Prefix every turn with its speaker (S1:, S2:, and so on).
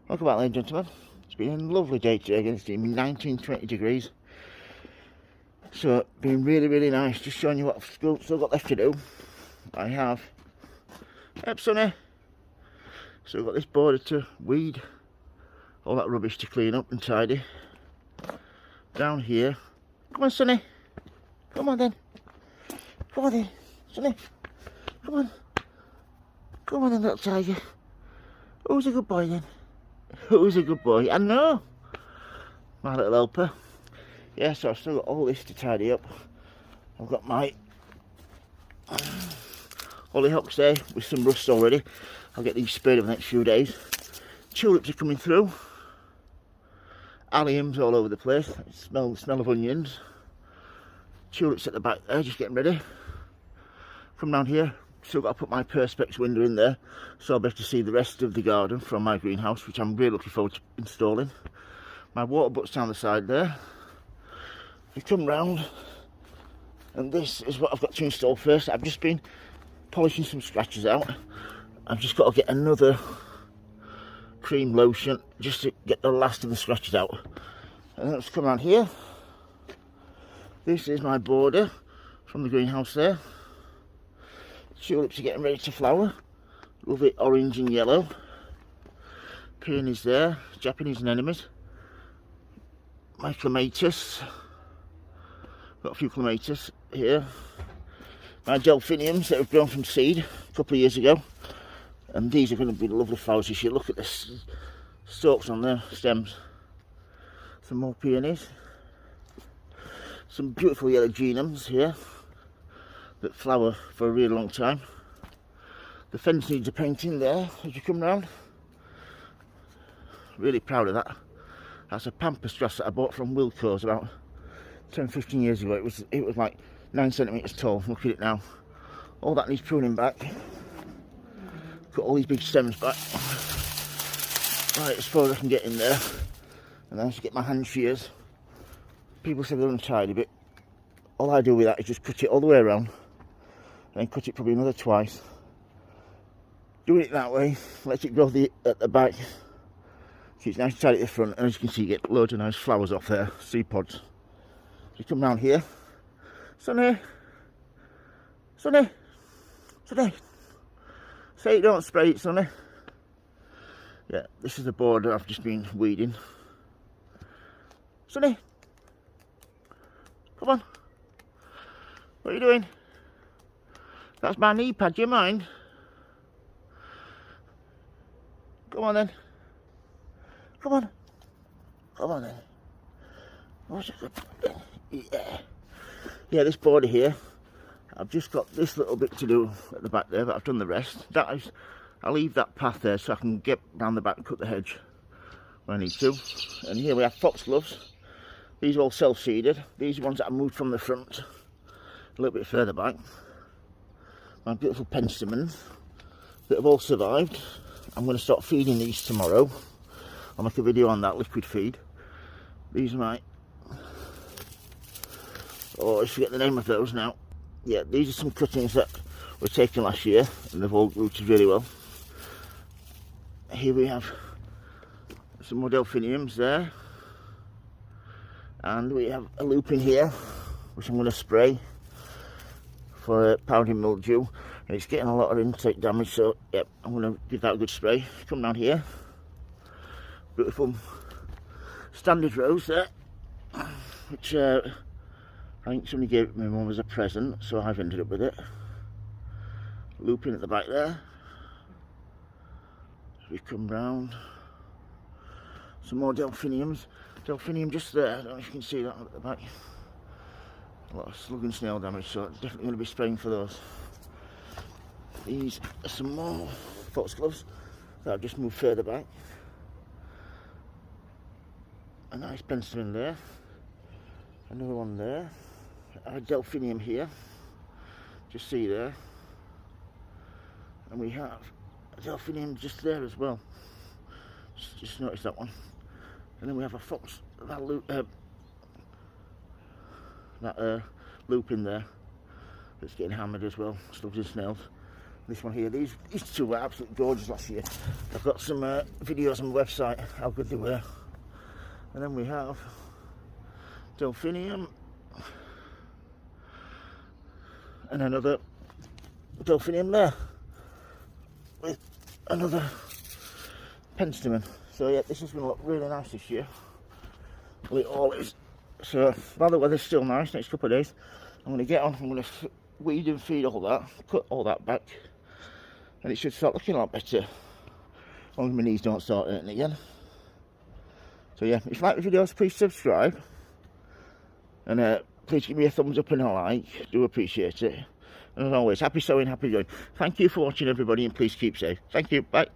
S1: Welcome back, ladies and gentlemen. It's been a lovely day today again. It's been 19-20 degrees. So, been really nice. Just showing you what I've still got left to do. I have Sonny. So I've got this border to weed. All that rubbish to clean up and tidy. Down here. Come on, Sonny. Come on then. Come on then, Sonny. Come on. Come on then, little tiger. Who's a good boy then? Who's a good boy? I know. My little helper. Yeah, so I've still got all this to tidy up. I've got my hollyhocks there with some rust already. I'll get these sprayed over the next few days. Tulips are coming through. Alliums all over the place. The smell of onions. Tulips at the back there, just getting ready. Come down here. Still got to put my perspex window in there, so I'll be able to see the rest of the garden from my greenhouse, which I'm really looking forward to installing. My water butts down the side there. We come round, and this is what I've got to install first. I've just been polishing some scratches out. I've just got to get another cream lotion just to get the last of the scratches out. And let's come around here. This is my border from the greenhouse there. Tulips are getting ready to flower. Lovely orange and yellow. Peonies there. Japanese anemones. My clematis. Got a few clematis here. My delphiniums that have grown from seed a couple of years ago. And these are going to be lovely flowers this year. Look at the stalks on their stems. Some more peonies. Some beautiful yellow genums here that flower for a really long time. The fence needs a painting there as you come round. Really proud of that. That's a pampas grass that I bought from Wilco's about 10-15 years ago. It was like 9 centimetres tall. Look at it now. All that needs pruning back. Got all these big stems back. Right, as far as I can get in there. And then I just get my hand shears. People say they're untidy, but all I do with that is just cut it all the way around. And then cut it probably another twice. Doing it that way, let it grow at the back. So it's nice and tidy at the front, and as you can see, you get loads of nice flowers off there, seed pods. You come round here. Sonny! Sonny! Sonny! Say you don't spray it, Sonny. Yeah, this is the border I've just been weeding. Sonny! Come on. What are you doing? That's my knee pad, do you mind? Come on then. Come on. Come on then. What's it good? Yeah. Yeah, this border here, I've just got this little bit to do at the back there, but I've done the rest. I'll leave that path there so I can get down the back and cut the hedge when I need to. And here we have foxgloves. These are all self-seeded. These are ones that I moved from the front a little bit further back. My beautiful penstemons that have all survived. I'm going to start feeding these tomorrow. I'll make a video on that, liquid feed. These are my... oh, I forget the name of those now. Yeah, these are some cuttings that were taken last year and they've all rooted really well. Here we have some more delphiniums there. And we have a lupin here, which I'm going to spray for powdery mildew. And it's getting a lot of insect damage, so yep, I'm going to give that a good spray. Come down here. Beautiful standard rose there, which I think somebody gave it to my mum as a present, so I've ended up with it. Lupin at the back there. As we come round. Some more delphiniums. Delphinium just there, I don't know if you can see that at the back. A lot of slug and snail damage, so it's definitely going to be spraying for those. These are some more foxgloves that I've just moved further back. A nice penstemon there. Another one there. A delphinium here. Just see there. And we have a delphinium just there as well. Just notice that one. And then we have a fox, that lupin there that's getting hammered as well, slugs and snails. This one here, these two were absolutely gorgeous last year. I've got some videos on my website how good they were. And then we have Delphinium and another Delphinium there with another penstemon. So yeah, this is going to look really nice this year. Well, it all is. So while the weather's still nice, next couple of days, I'm going to get on, I'm going to weed and feed all that, cut all that back, and it should start looking a lot better, as long as my knees don't start hurting again. So yeah, if you like the videos, please subscribe, and please give me a thumbs up and a like, I do appreciate it. And as always, happy sowing, happy going. Thank you for watching everybody, and please keep safe. Thank you, bye.